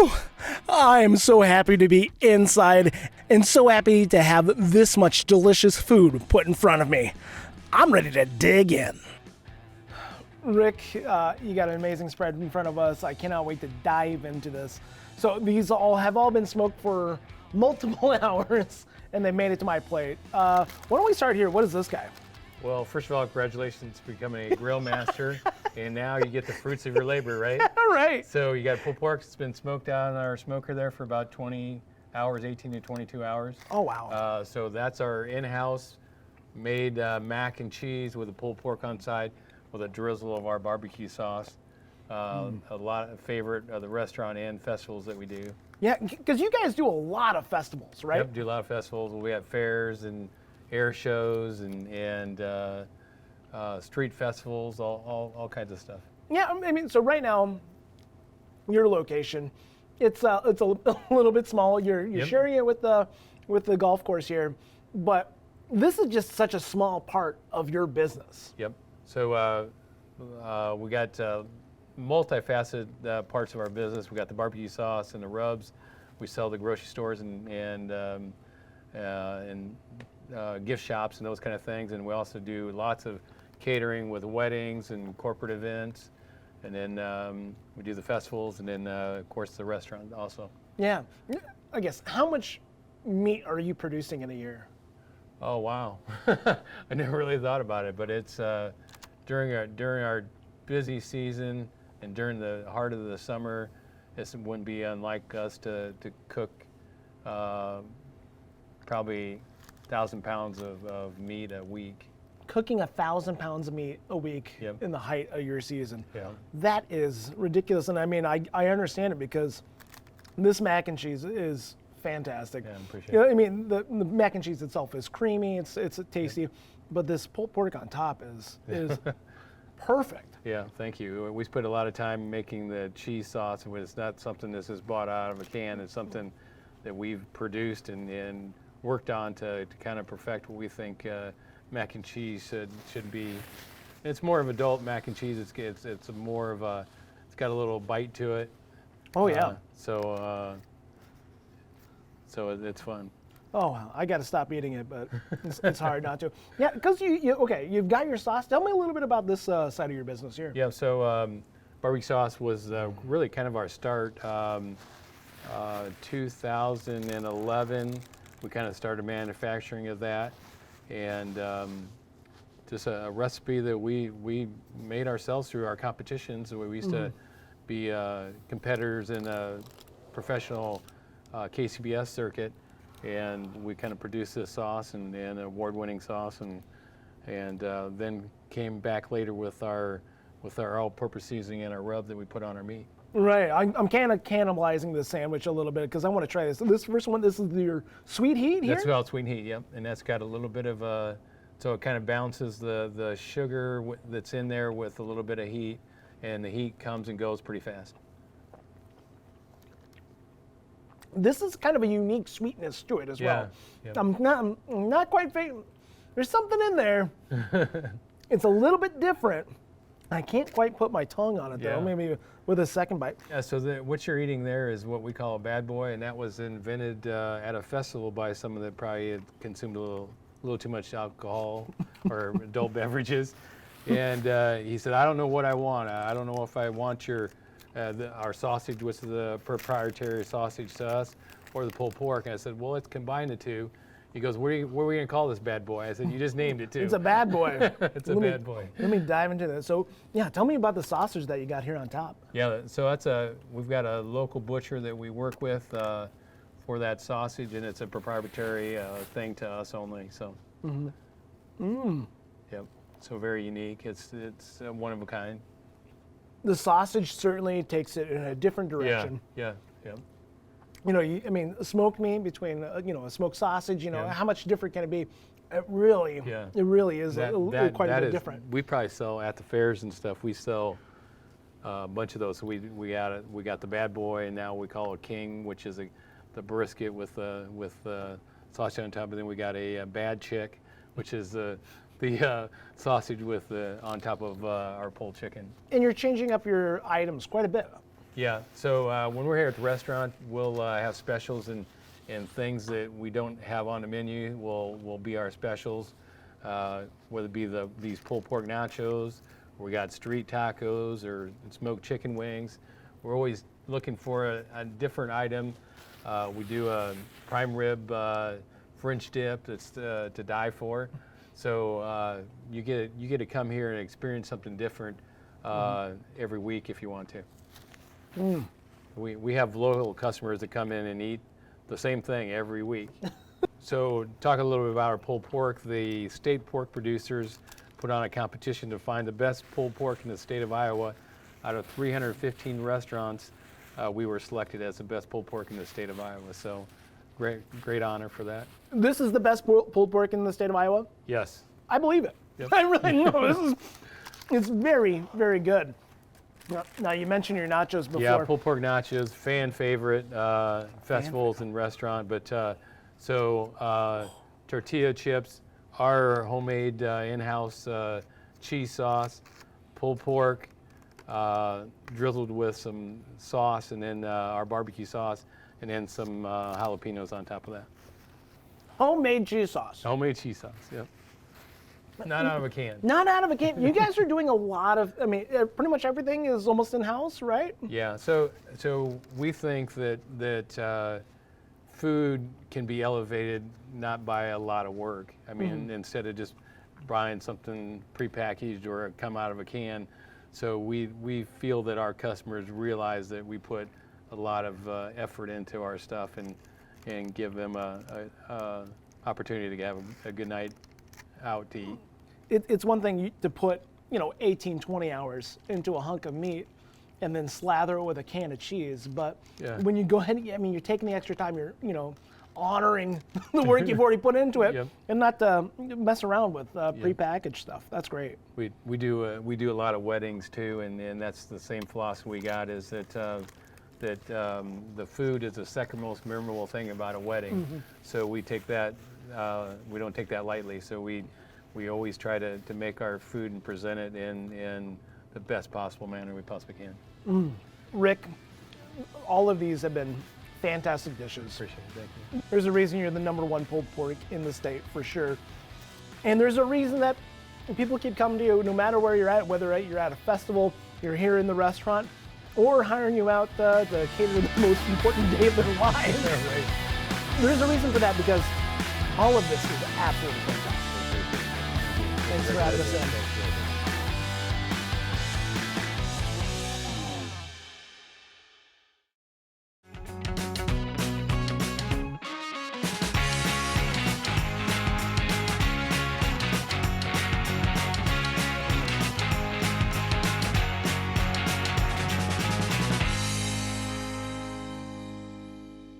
Whew! I am so happy to be inside and so happy to have this much delicious food put in front of me. I'm ready to dig in. Rick, you got an amazing spread in front of us. I cannot wait to dive into this. So these have all been smoked for multiple hours and they made it to my plate. Why don't we start here? What is this guy? Well, first of all, congratulations for becoming a grill master, and now you get the fruits of your labor, right? All right. So you got pulled pork. It's been smoked on our smoker there for about 20 hours, 18 to 22 hours. Oh, wow. So that's our in-house made mac and cheese with a pulled pork on side with a drizzle of our barbecue sauce. A lot of favorite of the restaurant and festivals that we do. Yeah, because you guys do a lot of festivals, right? Yep, do a lot of festivals. We have fairs and air shows and street festivals, all kinds of stuff. Yeah, I mean, so right now, your location, it's a little bit small. You're sharing it with the golf course here, but this is just such a small part of your business. Yep. So we got multifaceted parts of our business. We got the barbecue sauce and the rubs. We sell to grocery stores and gift shops and those kind of things, and we also do lots of catering with weddings and corporate events, and then we do the festivals, and then of course the restaurant also. Yeah, I guess how much meat are you producing in a year? Oh wow, I never really thought about it, but it's during our busy season and during the heart of the summer, it wouldn't be unlike us to cook probably 1,000 pounds of meat a week. Cooking 1,000 pounds of meat a week Yep. in the height of your season. Yeah. That is ridiculous. And I mean, I understand it because this mac and cheese is fantastic. Yeah, I appreciate You know, it. I mean, the mac and cheese itself is creamy, it's tasty, but this pulled pork on top is perfect. Yeah, thank you. We spent a lot of time making the cheese sauce, and it's not something that's just bought out of a can. It's something that we've produced and worked on to kind of perfect what we think mac and cheese should be. It's more of adult mac and cheese. It's more of a, it's got a little bite to it. Oh yeah. So it's fun. Oh, well, I got to stop eating it, but it's hard not to. Yeah, because you've got your sauce. Tell me a little bit about this side of your business here. Yeah, so barbecue sauce was really kind of our start. 2011, we kind of started manufacturing of that, and just a recipe that we made ourselves through our competitions. We used to be competitors in a professional KCBS circuit, and we kind of produced this sauce and an award-winning sauce, and then came back later with our all-purpose seasoning and our rub that we put on our meat. Right, I'm kind of cannibalizing the sandwich a little bit because I want to try this. This first one, this is your sweet heat here? That's called sweet heat, yep. And that's got a little bit of so it kind of balances the sugar that's in there with a little bit of heat, and the heat comes and goes pretty fast. This is kind of a unique sweetness to it as well. Yeah. I'm not quite there's something in there. It's a little bit different. I can't quite put my tongue on it though, Yeah. maybe with a second bite. Yeah, so what you're eating there is what we call a bad boy, and that was invented at a festival by someone that probably had consumed a little too much alcohol or adult beverages. And he said, I don't know what I want. I don't know if I want our sausage, which is the proprietary sausage to us, or the pulled pork. And I said, well, let's combine the two. He goes, what are we going to call this bad boy? I said, you just named it too. It's a bad boy. It's a bad boy. Let me dive into this. So yeah, tell me about the sausage that you got here on top. Yeah, so we've got a local butcher that we work with for that sausage, and it's a proprietary thing to us only. So. Yep. So very unique. It's one of a kind. The sausage certainly takes it in a different direction. Yeah. You know, I mean, smoked meat between a smoked sausage. You know, Yeah. how much different can it be? It really is quite a bit different. We probably sell at the fairs and stuff. We sell a bunch of those. So we got the bad boy, and now we call it king, which is the brisket with sausage on top. And then we got a bad chick, which is the sausage with on top of our pulled chicken. And you're changing up your items quite a bit. Yeah, so when we're here at the restaurant, we'll have specials and things that we don't have on the menu will be our specials, whether it be these pulled pork nachos, or we got street tacos or smoked chicken wings. We're always looking for a different item. We do a prime rib French dip that's to die for. So you get to come here and experience something different every week if you want to. We have loyal customers that come in and eat the same thing every week. So talk a little bit about our pulled pork. The state pork producers put on a competition to find the best pulled pork in the state of Iowa. Out of 315 restaurants, we were selected as the best pulled pork in the state of Iowa. So great honor for that. This is the best pulled pork in the state of Iowa? Yes. I believe it. Yep. I really know. It's very, very good. Now, you mentioned your nachos before. Yeah, pulled pork nachos, fan favorite, festivals and restaurant. But tortilla chips, our homemade in-house cheese sauce, pulled pork, drizzled with some sauce, and then our barbecue sauce, and then some jalapenos on top of that. Homemade cheese sauce. Homemade cheese sauce, yep. Not out of a can. Not out of a can. You guys are doing a lot of, pretty much everything is almost in-house, right? Yeah, so we think that food can be elevated not by a lot of work. Instead of just buying something prepackaged or come out of a can. So we feel that our customers realize that we put a lot of effort into our stuff and give them a opportunity to have a good night out to eat. It's one thing to put 18, 20 hours into a hunk of meat and then slather it with a can of cheese, but when you go ahead, you're taking the extra time, you're honoring the work you've already put into it, yep. and not mess around with prepackaged stuff. That's great. We do a lot of weddings too, and that's the same philosophy we got, is that the food is the second most memorable thing about a wedding. Mm-hmm. So we take that, we don't take that lightly. So we always try to make our food and present it in the best possible manner we possibly can. Rick, all of these have been fantastic dishes. Appreciate it, thank you. There's a reason you're the #1 pulled pork in the state, for sure. And there's a reason that people keep coming to you no matter where you're at, whether you're at a festival, you're here in the restaurant, or hiring you out to cater the most important day of their lives. Yeah, right. There's a reason for that, because all of this is absolutely fantastic. Thanks for having us in.